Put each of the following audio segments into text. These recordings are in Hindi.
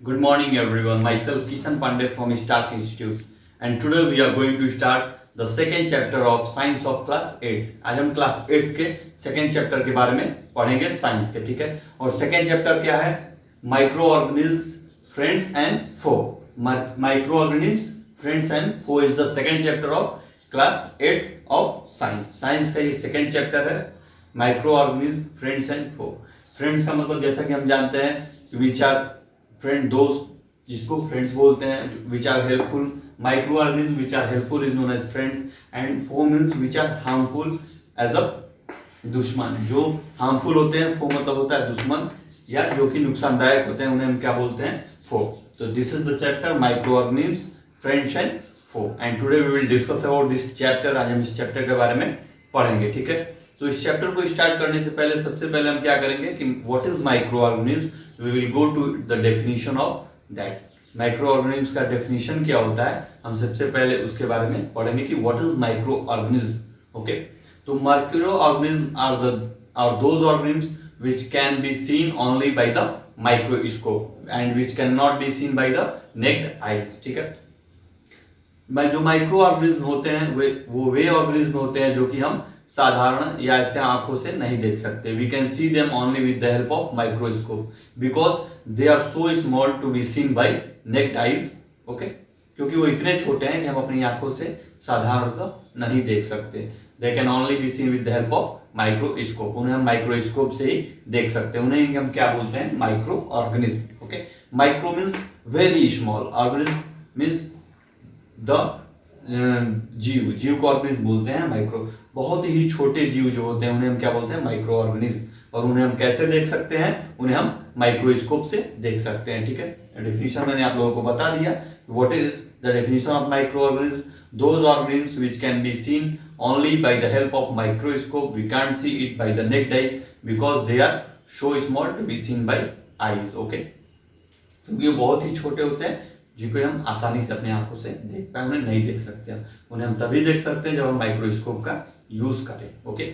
Good morning everyone. Myself Kishan Pandey from Stark Institute and today we are going to start the second chapter of Science of Class 8. आज हम क्लास 8 के सेकेंड चैप्टर के बारे में पढ़ेंगे साइंस के, ठीक है। और सेकेंड चैप्टर क्या है? Micro organisms, friends and foe. Micro organisms, friends and foe is the second chapter of class 8 of science. Science का ये सेकेंड चैप्टर है, micro organism, friends and foe. Friends का मतलब जैसा कि हम जानते हैं विच आर फ्रेंड, दोस्त, जिसको फ्रेंड्स बोलते हैं, which are helpful. Micro organism which are helpful is known as friends and foe means which are harmful as a दुश्मन। जो हार्मफुल होते हैं, फो मतलब होता है दुश्मन, या जो कि नुकसानदायक होते हैं उन्हें हम क्या बोलते हैं? फो। तो this is the chapter micro organism, friends and foe and today we will discuss about this chapter. आज हम इस चैप्टर के बारे में पढ़ेंगे, ठीक है। तो इस चैप्टर को स्टार्ट करने से पहले सबसे पहले हम क्या करेंगे कि what is micro organism, we will go to the definition of that. Micro organism का डेफिनेशन क्या होता है, हम सबसे पहले उसके बारे में पढ़ेंगे कि what is micro organism. Okay, तो micro organism are those organism which can be seen only by the microscope and which cannot be seen by the naked eyes, ठीक है। जो माइक्रो ऑर्गेनिज्म होते हैं वे ऑर्गेनिज्म होते हैं जो कि हम साधारण या ऐसे आंखों से नहीं देख सकते। We can see them only with the help of microscope because they are so small to be seen by naked eyes. Okay, क्योंकि वो इतने छोटे हैं कि हम अपनी आंखों से साधारणतः नहीं देख सकते। They can only be seen with the help of microscope. उन्हें हम माइक्रोस्कोप से ही देख सकते हैं। उन्हें हम क्या बोलते हैं? Micro organism. Okay, micro means very small, organism means the जीव को ऑर्गेनिज्म बोलते हैं माइक्रो। बहुत ही छोटे जीव जो होते हैं उन्हें हम क्या बोलते हैं? Micro organism. और उन्हें हम कैसे देख सकते हैं? उन्हें हम माइक्रोस्कोप से देख सकते हैं, ठीक है। डेफिनेशन मैंने आप लोगों को बता दिया। What is the definition of micro organism? Those organism which can be seen only by the help of microscope. We can't see it by the naked eyes because they are so small to be seen by eyes. Okay, क्योंकि वो बहुत ही छोटे होते हैं जिनको हम आसानी से अपने आंखों से देख पाए, उन्हें नहीं देख सकते हैं। उन्हें हम तभी देख सकते हैं जब हम माइक्रोस्कोप का यूज करें। ओके,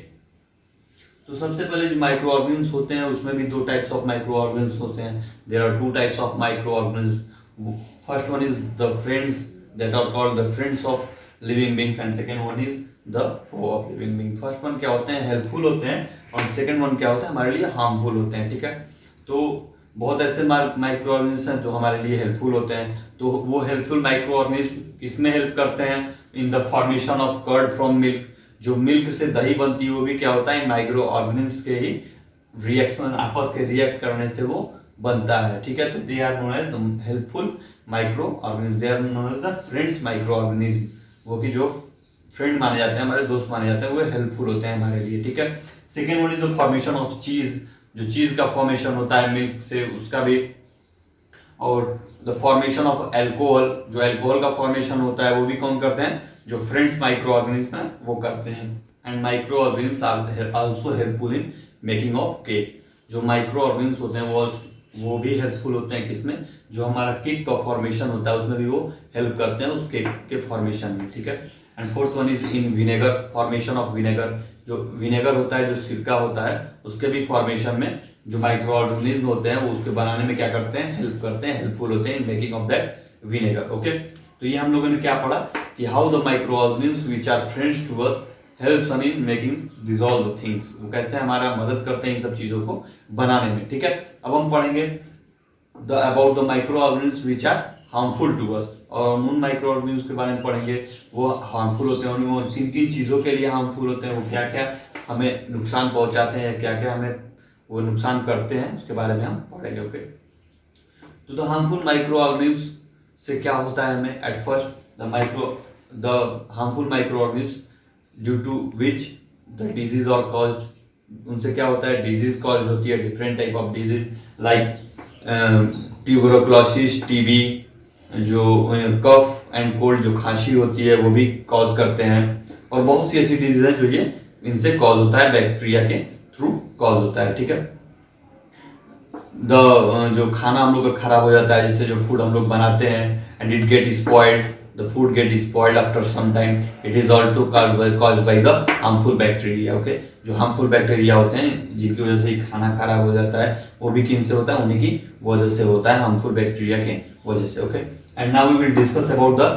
तो सबसे पहले जो माइक्रो ऑर्गेनिज्म होते हैं उसमें भी दो टाइप्स ऑफ माइक्रो ऑर्गेनिज्म होते हैं। There are two types of micro organism. First one is the friends that are called the friends of living beings and second one is the foe of living being. First one क्या होते हैं? हेल्पफुल होते हैं और सेकंड वन क्या होता है? हमारे लिए हार्मफुल होते हैं, ठीक है। तो बहुत ऐसे माइक्रो ऑर्गेनिज्म हैं जो हमारे लिए हेल्पफुल होते हैं। तो वो हेल्पफुल माइक्रो ऑर्गेनिज्म किसमें हेल्प करते हैं? In the formation of curd from milk. जो मिल्क से दही बनती है वो भी क्या होता है? माइक्रो ऑर्गेनिज्म के ही रिएक्शन, आपस के रिएक्ट करने से वो बनता है, ठीक है। तो they are known as the helpful micro organism. They are known as the friends micro organism. वो की जो फ्रेंड माने जाते हैं, हमारे दोस्त माने जाते हैं, वो हेल्पफुल होते हैं हमारे लिए, ठीक है। Second one is the formation of चीज। जो चीज का फॉर्मेशन होता है मिल्क से, उसका भी। और द फॉर्मेशन ऑफ एल्कोहल, जो एल्कोहल का फॉर्मेशन होता है वो भी कौन करते हैं? जो फ्रेंड्स माइक्रो ऑर्गेनिज्म है वो करते हैं। And micro organism are also helpful in making of cake. जो माइक्रो ऑर्गेनिज्म होते हैं वो भी हेल्पफुल होते हैं किसमें? जो हमारा केक का फॉर्मेशन होता है उसमें भी वो हेल्प करते हैं, उस केक के फॉर्मेशन में, ठीक है। And fourth one is in vinegar, formation of vinegar. जो विनेगर होता है, जो सिरका होता है, उसके भी फॉर्मेशन में जो माइक्रो ऑर्गेनिज्म होते हैं वो उसके बनाने में क्या करते हैं? हेल्प करते हैं, हेल्पफुल होते हैं in making of that vinegar. Okay, तो ये हम लोगों ने क्या पढ़ा कि how the micro organism which are friends to us helps us in making this all the things. वो कैसे हमारा मदद करते हैं इन सब चीजों को बनाने में, ठीक है। अब हम पढ़ेंगे about the micro organism which are harmful to us. और उन माइक्रो ऑर्गेनिज्म के बारे में पढ़ेंगे वो हार्मफुल होते हैं, वो किन किन चीज़ों के लिए हार्मफुल होते हैं, वो क्या क्या हमें नुकसान पहुंचाते हैं, क्या क्या हमें वो नुकसान करते हैं, उसके बारे में हम पढ़ेंगे। ओके, तो द हार्मफुल माइक्रो ऑर्गेनिज्म से क्या होता है हमें? At first the harmful micro organism due to which the disease और कॉज्ड। उनसे क्या होता है? डिजीज कॉज होती है, different type of disease like tuberculosis, TB, जो कफ एंड कोल्ड, जो खांसी होती है वो भी कॉज करते हैं। और बहुत सी ऐसी डिजीज है जो ये इनसे कॉज होता है, बैक्टीरिया के थ्रू कॉज होता है, ठीक है। जो खाना हम लोग का खराब हो जाता है, जैसे जो फूड हम लोग बनाते हैं and it get spoiled, the food get spoiled after some time, it is also caused by the harmful bacteria. Okay, जो हार्मफुल बैक्टीरिया होते हैं जिनकी वजह से खाना खराब हो जाता है, वो भी किन से होता है, उन्हीं की वजह से होता है, हार्मफुल बैक्टीरिया के वजह से। Okay, and now we will discuss about the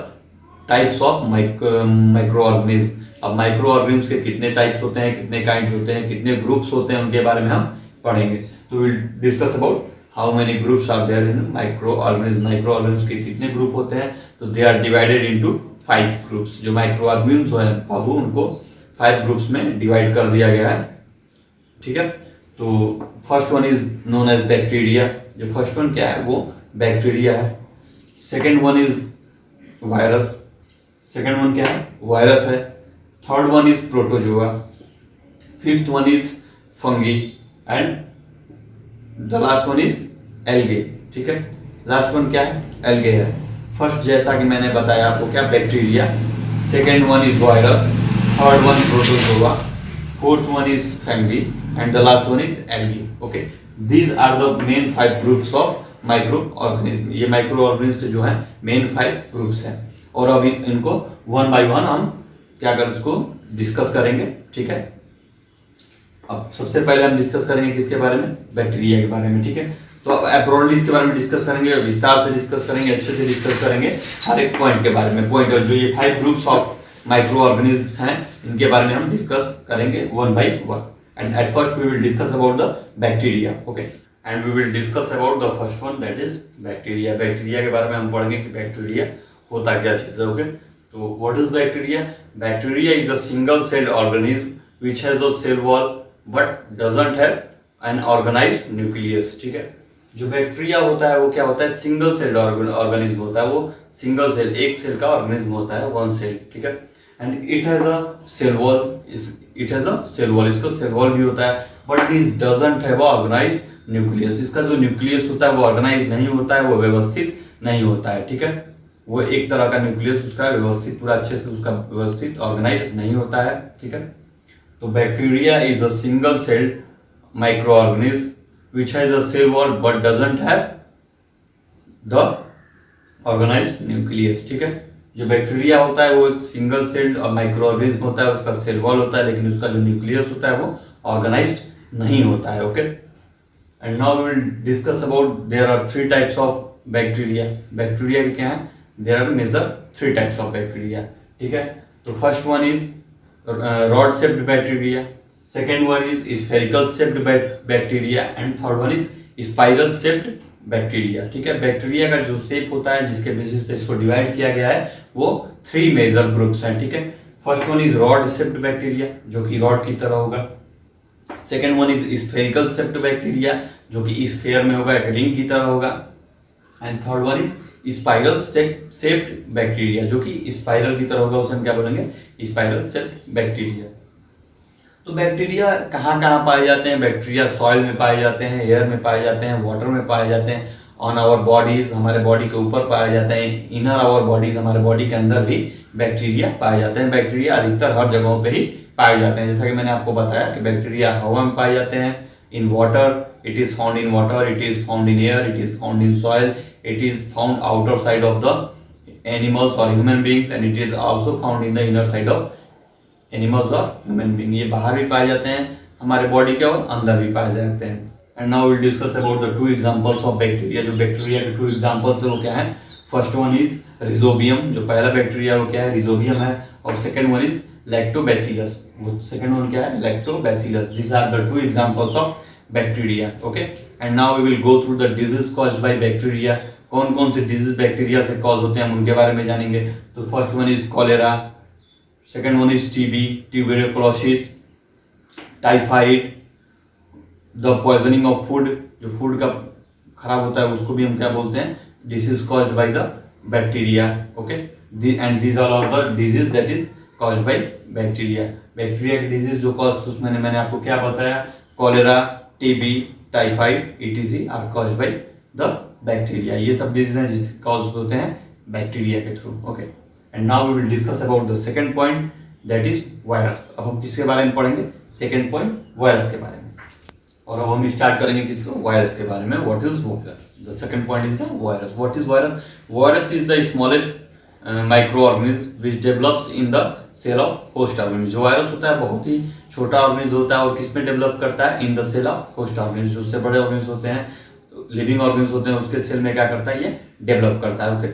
types of micro organism. अब माइक्रो ऑर्गेनिज्म के कितने टाइप्स होते हैं, कितने काइंड्स होते हैं, कितने ग्रुप्स होते हैं, उनके बारे में हम पढ़ेंगे। तो will discuss about how many groups are there in micro organism. Micro organism के कितने ग्रुप होते हैं, तो they are divided into 5 groups. जो माइक्रो ऑर्गेनिज्म है बाबू, उनको 5 ग्रुप्स में डिवाइड कर दिया गया है, ठीक है। तो first one is known as bacteria. जो फर्स्ट वन क्या है, वो बैक्टीरिया है। Second one is virus. Second one क्या है, वायरस है। Third one is protozoa. Fifth one is fungi and the last one is algae, ठीक है। लास्ट वन क्या है, एल्गे है। फर्स्ट जैसा कि मैंने बताया आपको क्या, bacteria. Second one is virus. Third one protozoa. Fourth one is fungi and the last one is algae. Okay, these are the main 5 groups of micro organism. ये माइक्रो ऑर्गेनिज्म जो है मेन 5 ग्रुप्स हैं, और अभी इनको वन बाय वन हम क्या कर इसको डिस्कस करेंगे, ठीक है। अब सबसे पहले हम डिस्कस करेंगे किसके बारे में, बैक्टीरिया के बारे में, ठीक है। तो अब ब्रॉडली इसके बारे में डिस्कस करेंगे, विस्तार से डिस्कस करेंगे, अच्छे से डिस्कस करेंगे हर एक पॉइंट के बारे में। पॉइंट जो ये 5 ग्रुप्स ऑफ माइक्रो ऑर्गेनिज्म हैं, इनके बारे में हम डिस्कस करेंगे one by one. And at first we will discuss about the bacteria. Okay, and we will discuss about the first one, that is bacteria. Bacteria के बारे में हम पढ़ेंगे कि बैक्टीरिया होता क्या चीज है। ओके, तो what is bacteria? Bacteria is a single celled organism which has a cell wall but doesn't have an organised nucleus, ठीक है। जो बैक्टीरिया होता है वो क्या होता है, सिंगल सेल्ड ऑर्गेनिज्म होता है। वो सिंगल सेल, एक सेल का ऑर्गेनिज्म होता है, वन सेल, ठीक है। And it has a cell wall, it has a cell wall, इसका सेल वॉल भी होता है, but it doesn't have a organised nucleus. इसका जो न्यूक्लियस होता है वो ऑर्गेनाइज नहीं होता है, वो व्यवस्थित नहीं होता है, ठीक है। वो एक तरह का न्यूक्लियस उसका व्यवस्थित, पूरा अच्छे से उसका व्यवस्थित ऑर्गेनाइज नहीं होता है, ठीक है। तो bacteria is a single sailed micro organism which has a cell wall but doesn't have the organized nucleus, ठीक है। जो बैक्टीरिया होता है वो एक सिंगल सेल्ड माइक्रो ऑर्गेनिज्म होता है, उसका सेल वॉल होता है, लेकिन उसका जो न्यूक्लियस होता है वो ऑर्गेनाइज्ड नहीं होता है। Okay, and now we will discuss about there are 3 types of bacteria. Bacteria के क्या है, there are major 3 types of bacteria, ठीक है। तो first one is rod shaped bacteria, second one is spherical shaped bacteria and third one is spiral shaped bacteria, ठीक है। बैक्टीरिया का जो शेप होता है जिसके बेसिस पे इसको डिवाइड किया गया है वो 3 मेजर ग्रुप्स हैं, ठीक है। First one is rod shaped bacteria, जो कि रॉड की तरह होगा। Second one is spherical shaped bacteria, जो कि स्फेयर में होगा, एक रिंग की तरह होगा। And third one is spiral shaped bacteria, जो कि स्पाइरल की तरह होगा, उसे हम क्या बोलेंगे, स्पाइरल शेप्ड बैक्टीरिया। तो बैक्टीरिया कहाँ कहाँ पाए जाते हैं? बैक्टीरिया सॉइल में पाए जाते हैं, एयर में पाए जाते हैं, वाटर में पाए जाते हैं, ऑन आवर बॉडीज, हमारे बॉडी के ऊपर पाए जाते हैं, इनर आवर बॉडीज, हमारे बॉडी के अंदर भी बैक्टीरिया पाए जाते हैं। बैक्टीरिया अधिकतर हर जगहों पे ही पाए जाते हैं, जैसा कि मैंने आपको बताया कि बैक्टीरिया हवा में पाए जाते हैं, in water, it is found in water, it is found in air, it is found in soil, it is found outer side of the animals और human beings, and it is also found in the inner side of animals और ह्यूमन बीइंग। ये बाहर भी पाए जाते हैं हमारे बॉडी के और अंदर भी पाए जाते हैं। And now will discuss about the 2 examples of bacteria. जो बैक्टीरिया के 2 एग्जांपल्स है वो क्या है? फर्स्ट वन इज रिजोबियम, जो पहला बैक्टीरिया वो क्या है, रिजोबियम है। और सेकंड वन इज लैक्टोबैसिलस, वो सेकंड वन क्या है, lactobacillus. These are the 2 examples of bacteria. Okay, and now we will go through the disease caused by bacteria. कौन कौन से डिजीज बैक्टीरिया से कॉज होते हैं हम उनके बारे में जानेंगे। तो first one is cholera, second one is TB, tuberculosis, typhoid, the poisoning of food, जो फूड का खराब होता है उसको भी हम क्या बोलते हैं, disease caused by the bacteria. Okay, and these are all the disease that is caused by bacteria. Bacteria के डिजीज जो कॉज, उसमें मैंने आपको क्या बताया, cholera, TB, typhoid, etc are caused by the bacteria. ये सब डिजीज हैं जिसके कॉज होते हैं बैक्टीरिया के through. Okay, and now we will discuss about the second point, that is virus। अब हम किसके बारे में पढ़ेंगे, सेकेंड पॉइंट वायरस के बारे में। और अब हम स्टार्ट करेंगे किसको, वायरस के बारे में। What is virus? The second point is the virus. What is virus? Virus is the smallest micro organism which develops in the cell of host organism. जो वायरस होता है बहुत ही छोटा ऑर्गेनिज्म होता है और किसमें डेवलप करता है, in the cell of host organism. जो उससे बड़े ऑर्गेनिज्म होते हैं, लिविंग ऑर्गेनिज्म होते हैं, उसके सेल में क्या करता है, ये डेवलप करता है। Okay,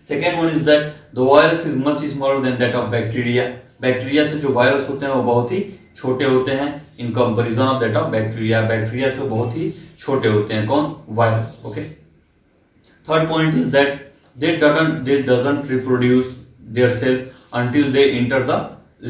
second one is that the virus is much smaller then that of bacteria. Bacteria से जो वायरस होते हैं वो बहुत ही छोटे होते हैं in comparison of that of bacteria. Bacteria से बहुत ही छोटे होते हैं कौन, virus. Okay, third point is that they doesn't reproduce their self until they enter the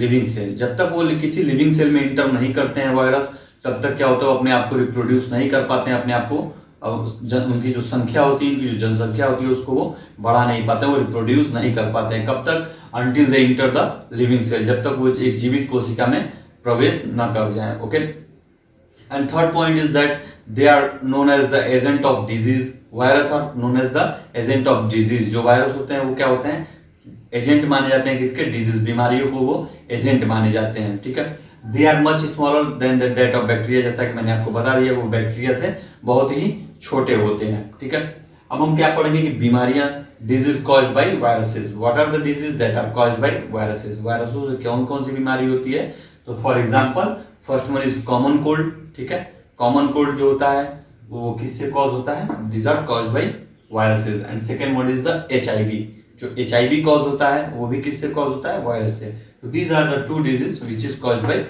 living cell। जब तक वो किसी लिविंग सेल में इंटर नहीं करते हैं वायरस, तब तक क्या होता है, वो अपने आप को रिप्रोड्यूस नहीं कर पाते हैं, अपने आप को उनकी जो संख्या होती है, उनकी जो जनसंख्या होती है उसको वो बढ़ा नहीं पाते हैं, वो रिप्रोड्यूस नहीं कर पाते हैं। कब तक, until they enter the living cell, जब तक वो एक जीवित कोशिका में प्रवेश न कर जाए। Okay, and third point is that they are known as the agent of disease. Virus are known as the agent of disease. जो वायरस होते हैं वो क्या होते हैं, एजेंट माने जाते हैं किसके, डिजीज, बीमारियों को वो एजेंट माने जाते हैं। ठीक है, they are much smaller than the that of bacteria. जैसा कि मैंने आपको बता दिया, वो बैक्टीरिया से बहुत ही छोटे होते हैं। ठीक है, अब हम क्या पढ़ेंगे कि बीमारियां, disease caused by viruses. What are the disease that are caused by viruses. वायरसों से कौन कौन सी बीमारी होती है, तो for example first one is common cold. ठीक है, कॉमन कोल्ड जो होता है वो किससे कॉज होता है, this are caused by viruses. And second one is the HIV. जो एचआईवी कॉज होता है वो भी किससे कॉज होता है, वायरस से। तो these are the two disease which is caused by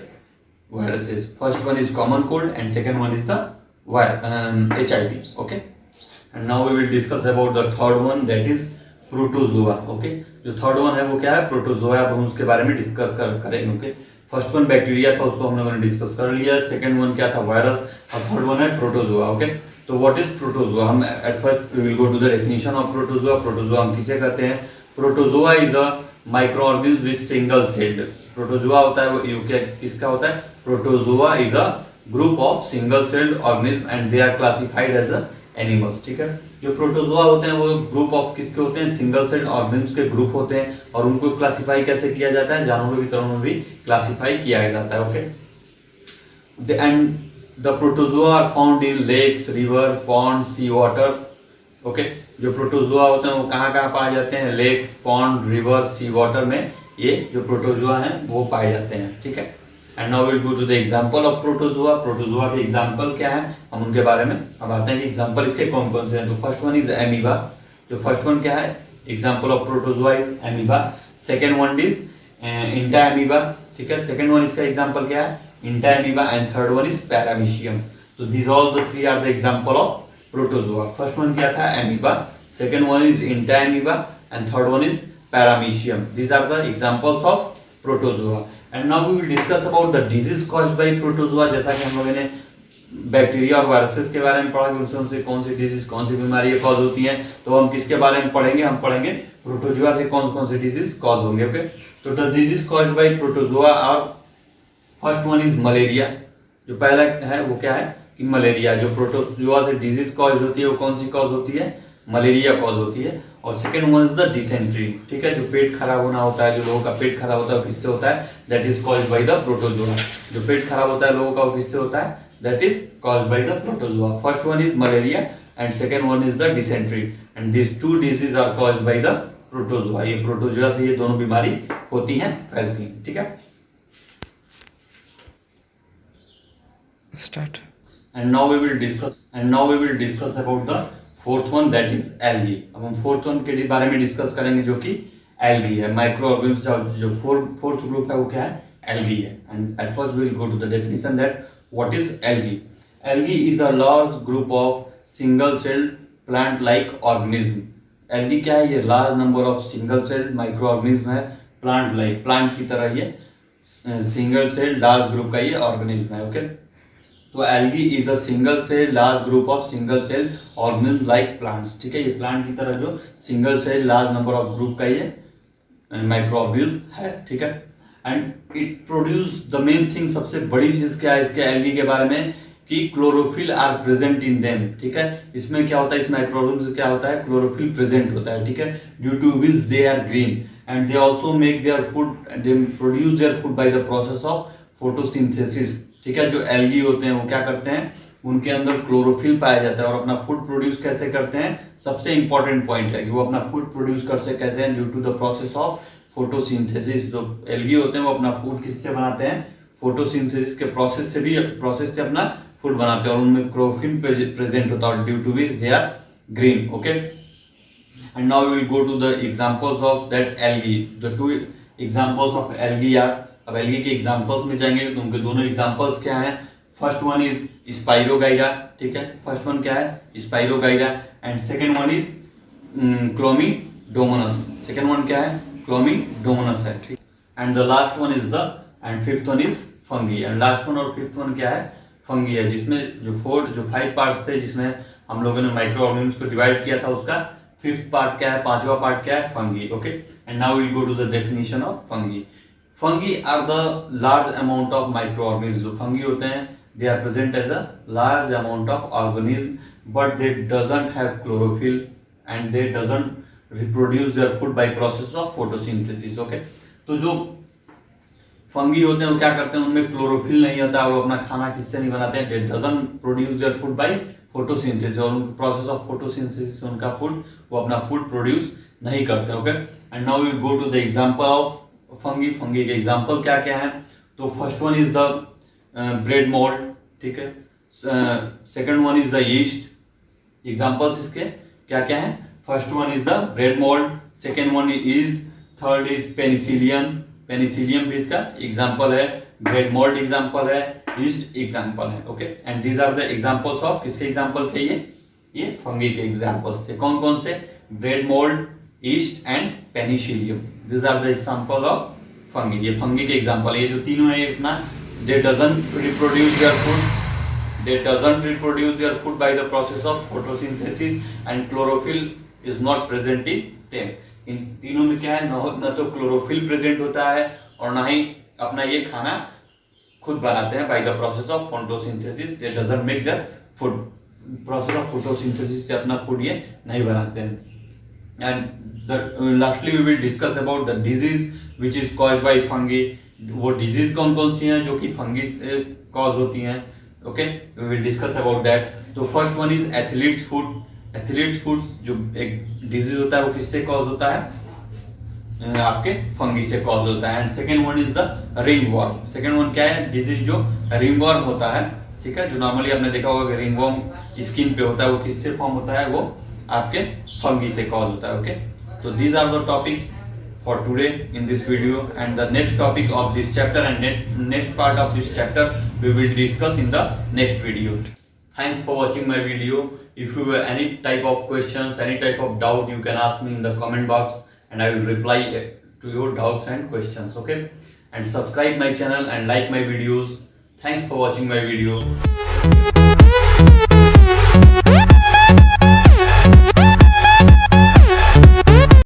viruses. First one is common cold and second one is the HIV. Okay, and now we will discuss about the third one, that is protozoa. Okay, जो थर्ड वन है वो क्या है, प्रोटोजोआ। अब हम उसके बारे में डिस्कस करेंगे। ओके, फर्स्ट वन बैक्टीरिया था, उसको हम लोगों ने डिस्कस कर लिया। सेकंड वन क्या था, वायरस, और थर्ड वन है प्रोटोजोआ। ओके, तो व्हाट इज प्रोटोजोआ, हम at first we will go to the definition of protozoa. Protozoa हम किसे कहते हैं, protozoa is a microorganism with single celled. Protozoa होता है वो क्या किसका होता है, protozoa is a group of single celled organism and they are classified as animals. ठीक है, जो प्रोटोजोआ होते हैं वो ग्रुप ऑफ किसके होते हैं, सिंगल सेल्ड ऑर्गेनिज्म के ग्रुप होते हैं, और उनको क्लासिफाई कैसे किया जाता है, जानवरों की तरह भी क्लासिफाई किया जाता है। Okay, and the protozoa are found in lakes, river, pond, sea water. Okay, जो प्रोटोजोआ होते हैं वो कहाँ कहाँ पाए जाते हैं, lakes, pond, river, sea water में ये जो प्रोटोजोआ हैं वो पाए जाते हैं। ठीक है, and now will go to the example of protozoa. Protozoa के एग्जांपल क्या है, हम उनके बारे में अब आते हैं कि एग्जांपल इसके कौन कौन से हैं। तो फर्स्ट वन इज एमीबा। जो फर्स्ट वन क्या है, example of protozoa is amoeba. Second one is entamoeba. ठीक है, सेकंड वन इसका एग्जांपल क्या है, entamoeba, and third one is paramecium. तो these all the three are the example of protozoa. First one क्या था, amoeba, second one is entamoeba, and third one is paramecium. These are the examples of protozoa. And now we will discuss about the disease caused by protozoa. जैसा कि हम लोगों ने बैक्टीरिया और वायरसेस के बारे में पढ़ा कि उनसे कौन सी डिजीज, कौन सी बीमारियां कॉज होती हैं, तो हम किसके बारे में पढ़ेंगे, हम पढ़ेंगे प्रोटोजोआ से कौन कौन से डिजीज कॉज होंगे। ओके, तो the disease caused by protozoa are, first one is malaria. जो पहला है वो क्या है कि मलेरिया। जो प्रोटोजोआ से डिजीज कॉज होती है वो कौन सी कॉज होती है, मलेरिया कॉज होती है। और second one is the dysentery. ठीक है, जो पेट खराब होना होता है, जो लोगों का पेट खराब होता है किससे होता है, that is caused by the protozoa. जो पेट खराब होता है लोगों का वो किससे होता है, that is caused by the protozoa. First one is malaria and second one is the dysentery, and this two disease are caused by the protozoa. ये प्रोटोजोआ से ये दोनों बीमारी होती हैं, फैलती हैं। ठीक है, start. and now we will discuss about the fourth one, that is algae. अब हम फोर्थ वन के बारे में डिस्कस करेंगे जो कि algae है। माइक्रो ऑर्गेनिज्म जो फोर्थ ग्रुप है वो क्या है, algae है। And at first we will go to the definition that what is algae. Algae is a large group of single celled plant like organism. Algae क्या है, ये large number of single sailed micro organism है, प्लांट लाइक, प्लांट की तरह ये सिंगल सेल्ड लार्ज ग्रुप का ये ऑर्गेनिज्म है। ओके, तो algae is a single cell large group of single cell organism like plants. ठीक है, ये प्लांट की तरह जो single cell large number of group का ये माइक्रो ऑर्गेनिज्म है। ठीक है, and it produce the main thing, सबसे बड़ी चीज क्या है इसके एल्गी के बारे में कि chlorophyll are present in them. ठीक है, इसमें क्या होता है, इस माइक्रो ऑर्गेनिज्म क्या होता है, क्लोरोफिल प्रेजेंट होता है। ठीक है, due to which they are green and they also make their food, they produce their food by the process of photosynthesis. ठीक है, जो एल्गी होते हैं वो क्या करते हैं, उनके अंदर क्लोरोफिल पाया जाता है और अपना फूड प्रोड्यूस कैसे करते हैं, सबसे इंपॉर्टेंट पॉइंट है कि वो अपना फूड प्रोड्यूस कैसे हैं, due to the process of photosynthesis. जो एल्गी होते हैं वो अपना फूड किससे बनाते हैं, फोटोसिंथेसिस के प्रोसेस से अपना फूड बनाते हैं, और उनमें क्लोरोफिल प्रेजेंट होता है, due to which they are green. Okay, and now we will go to the examples of that algae. The two examples of algae are, अब एल्गी के एग्जांपल्स में जाएंगे तो उनके दोनों एग्जांपल्स क्या हैं। फर्स्ट वन इज स्पाइरोगाइरा, ठीक है, फर्स्ट वन क्या है spirogyra, and second one is chlamydomonas. Second one क्या है, क्लोमीडोमोनास है, ठीक। And the last one is and fifth one is fungi. And last one और फिफ्थ वन क्या है, फंगी है, जिसमें जो 5 पार्ट्स थे जिसमें हम लोगों ने माइक्रो ऑर्गेनिज्म को डिवाइड किया था, उसका फिफ्थ पार्ट क्या है, पांचवा पार्ट क्या है, fungi. Okay, and now we will go to the definition of fungi. Fungi are the large amount of micro organism. जो फंगी होते हैं they are present as a large amount of organism, but they doesn't have chlorophyll and they doesn't reproduce their food by process of photosynthesis. Okay, तो जो फंगी होते हैं वो क्या करते हैं, उनमें क्लोरोफिल नहीं होता है, वो अपना खाना किससे नहीं बनाते हैं, they doesn't produce their food by photosynthesis, और उनका प्रोसेस ऑफ फोटोसिंथेसिस उनका फूड, वो अपना फूड प्रोड्यूस नहीं करते। Okay, and now we will go to the example of fungi. Fungi के एग्जांपल क्या क्या है, तो first one is the bread mould, ठीक है, second one is the yeast. Examples इसके क्या क्या हैं, first one is the bread mould, second one is, third is penicillium. Penicillium भी इसका एग्जांपल है, ब्रेड मोल्ड एग्जांपल है, यीस्ट एग्जांपल है। Okay, and these are the examples of, किसके एग्जांपल थे ये फंगी के एग्जांपल्स थे। कौन कौन से, bread mould, yeast and penicillium, these are the example of fungi. ये फंगी के एग्जांपल है, ये जो तीनों है इतना, they doesn't reproduce their food by the process of photosynthesis and chlorophyll is not present in them। इन तीनों में क्या है, न तो क्लोरोफिल प्रेजेंट होता है और ना ही अपना ये खाना खुद बनाते हैं by the process of photosynthesis, they doesn't make their food, process of photosynthesis से अपना फूड ये नहीं बनाते हैं। and lastly we will discuss about the disease which is caused by fungi। वो डिजीज कौन कौन सी हैं जो कि फंगी से कॉज होती हैं। Okay, we will discuss about that. तो first one is athlete's foot. Athlete's foot जो एक डिजीज होता है वो किससे कॉज होता है, आपके फंगी से कॉज होता है। And second one is the ringworm. Second one क्या है, डिजीज जो रिंगवॉर्म होता है, ठीक है, जो नॉर्मली आपने देखा होगा कि रिंगवॉर्म स्किन पे होता है, वो किससे फॉर्म होता है, वो आपके फंगी से कॉज होता है। ओके, तो these are the topic for today in this video, and the next topic of this chapter and next part of this chapter we will discuss in the next video. Thanks for watching my video. If you have any type of questions, any type of doubt, you can ask me in the comment box and I will reply to your doubts and questions. Okay, and subscribe my channel and like my videos. Thanks for watching my video.